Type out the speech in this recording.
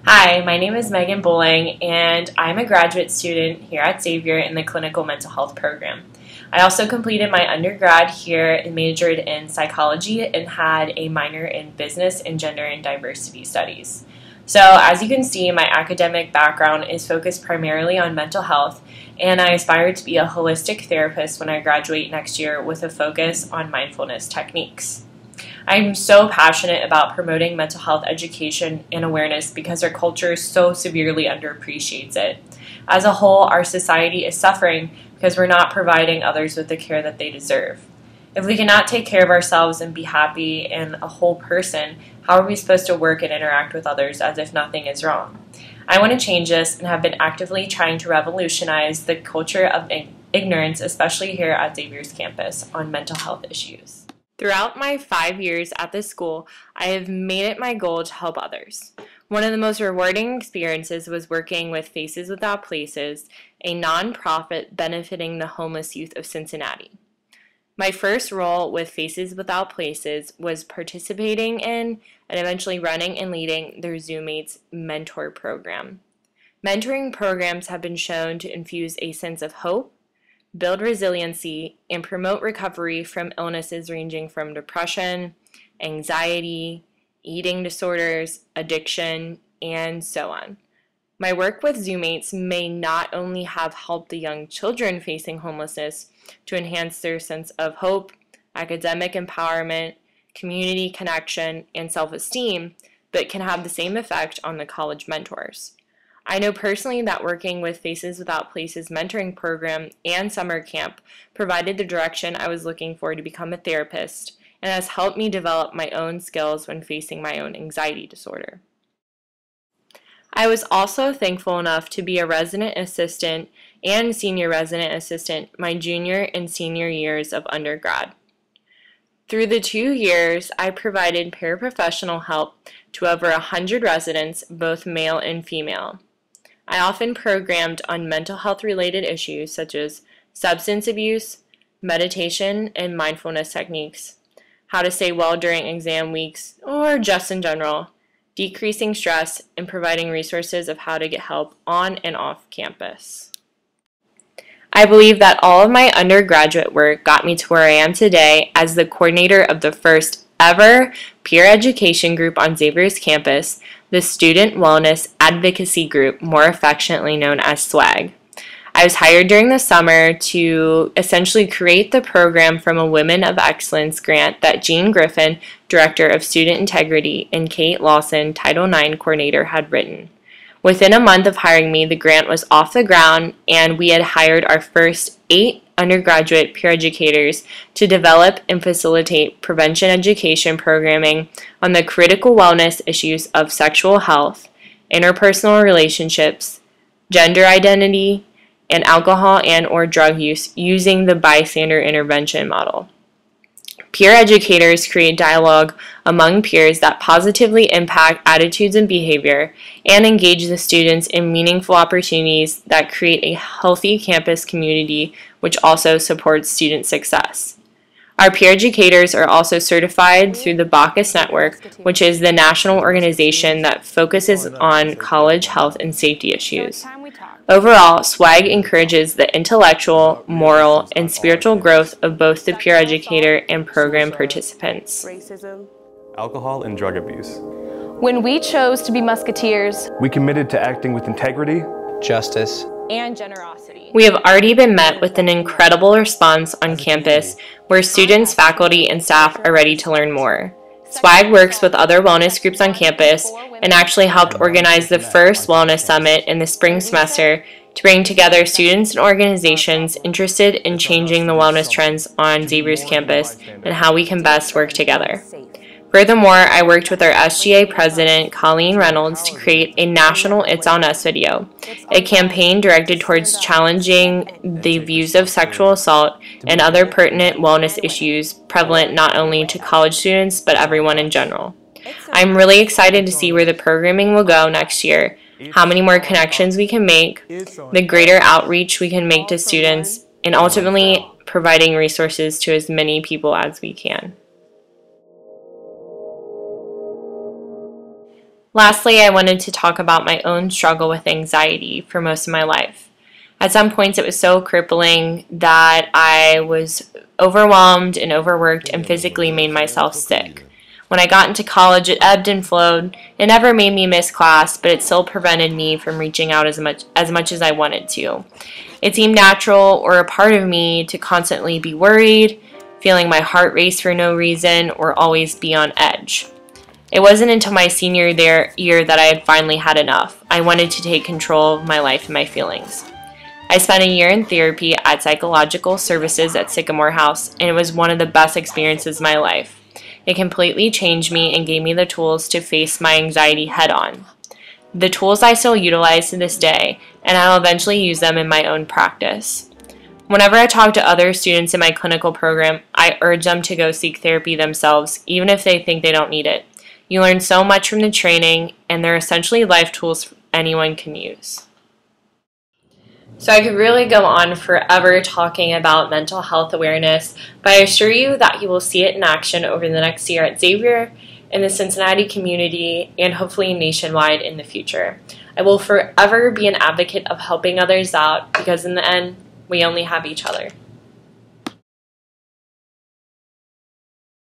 Hi, my name is Megan Bowling, and I'm a graduate student here at Xavier in the Clinical Mental Health program. I also completed my undergrad here and majored in psychology and had a minor in business and gender and diversity studies. So, as you can see, my academic background is focused primarily on mental health, and I aspire to be a holistic therapist when I graduate next year with a focus on mindfulness techniques. I'm so passionate about promoting mental health education and awareness because our culture so severely underappreciates it. As a whole, our society is suffering because we're not providing others with the care that they deserve. If we cannot take care of ourselves and be happy and a whole person, how are we supposed to work and interact with others as if nothing is wrong? I want to change this and have been actively trying to revolutionize the culture of ignorance, especially here at Xavier's campus, on mental health issues. Throughout my 5 years at this school, I have made it my goal to help others. One of the most rewarding experiences was working with Faces Without Places, a nonprofit benefiting the homeless youth of Cincinnati. My first role with Faces Without Places was participating in and eventually running and leading their ZoomMates mentor program. Mentoring programs have been shown to infuse a sense of hope, build resiliency, and promote recovery from illnesses ranging from depression, anxiety, eating disorders, addiction, and so on. My work with ZoomMates may not only have helped the young children facing homelessness to enhance their sense of hope, academic empowerment, community connection, and self-esteem, but can have the same effect on the college mentors. I know personally that working with Faces Without Places mentoring program and summer camp provided the direction I was looking for to become a therapist and has helped me develop my own skills when facing my own anxiety disorder. I was also thankful enough to be a resident assistant and senior resident assistant my junior and senior years of undergrad. Through the 2 years, I provided paraprofessional help to over 100 residents, both male and female. I often programmed on mental health related issues such as substance abuse, meditation, and mindfulness techniques, how to stay well during exam weeks, or just in general, decreasing stress, and providing resources of how to get help on and off campus. I believe that all of my undergraduate work got me to where I am today as the coordinator of the first ever peer education group on Xavier's campus, the Student Wellness Advocacy Group, more affectionately known as SWAG. I was hired during the summer to essentially create the program from a Women of Excellence grant that Jean Griffin, Director of Student Integrity, and Kate Lawson, Title IX Coordinator, had written. Within a month of hiring me, the grant was off the ground, and we had hired our first 8 undergraduate peer educators to develop and facilitate prevention education programming on the critical wellness issues of sexual health, interpersonal relationships, gender identity, and alcohol and/or drug use using the bystander intervention model. Peer educators create dialogue among peers that positively impact attitudes and behavior and engage the students in meaningful opportunities that create a healthy campus community which also supports student success. Our peer educators are also certified through the Bacchus Network, which is the national organization that focuses on college health and safety issues. Overall, SWAG encourages the intellectual, moral, and spiritual growth of both the peer educator and program participants. Racism, alcohol, and drug abuse. When we chose to be musketeers, We committed to acting with integrity, justice, and generosity. We have already been met with an incredible response on campus where students, faculty, and staff are ready to learn more. SWAG works with other wellness groups on campus and actually helped organize the first wellness summit in the spring semester to bring together students and organizations interested in changing the wellness trends on Xavier's campus and how we can best work together. Furthermore, I worked with our SGA president, Colleen Reynolds, to create a national It's On Us video, a campaign directed towards challenging the views of sexual assault and other pertinent wellness issues prevalent not only to college students, but everyone in general. I'm really excited to see where the programming will go next year, how many more connections we can make, the greater outreach we can make to students, and ultimately providing resources to as many people as we can. Lastly, I wanted to talk about my own struggle with anxiety for most of my life. At some points, it was so crippling that I was overwhelmed and overworked and physically made myself sick. When I got into college, it ebbed and flowed. It never made me miss class, but it still prevented me from reaching out as much as I wanted to. It seemed natural or a part of me to constantly be worried, feeling my heart race for no reason, or always be on edge. It wasn't until my senior year that I had finally had enough. I wanted to take control of my life and my feelings. I spent a year in therapy at Psychological Services at Sycamore House, and it was one of the best experiences of my life. It completely changed me and gave me the tools to face my anxiety head on. The tools I still utilize to this day, and I'll eventually use them in my own practice. Whenever I talk to other students in my clinical program, I urge them to go seek therapy themselves, even if they think they don't need it. You learn so much from the training, and they're essentially life tools anyone can use. So I could really go on forever talking about mental health awareness, but I assure you that you will see it in action over the next year at Xavier, in the Cincinnati community, and hopefully nationwide in the future. I will forever be an advocate of helping others out because in the end, we only have each other.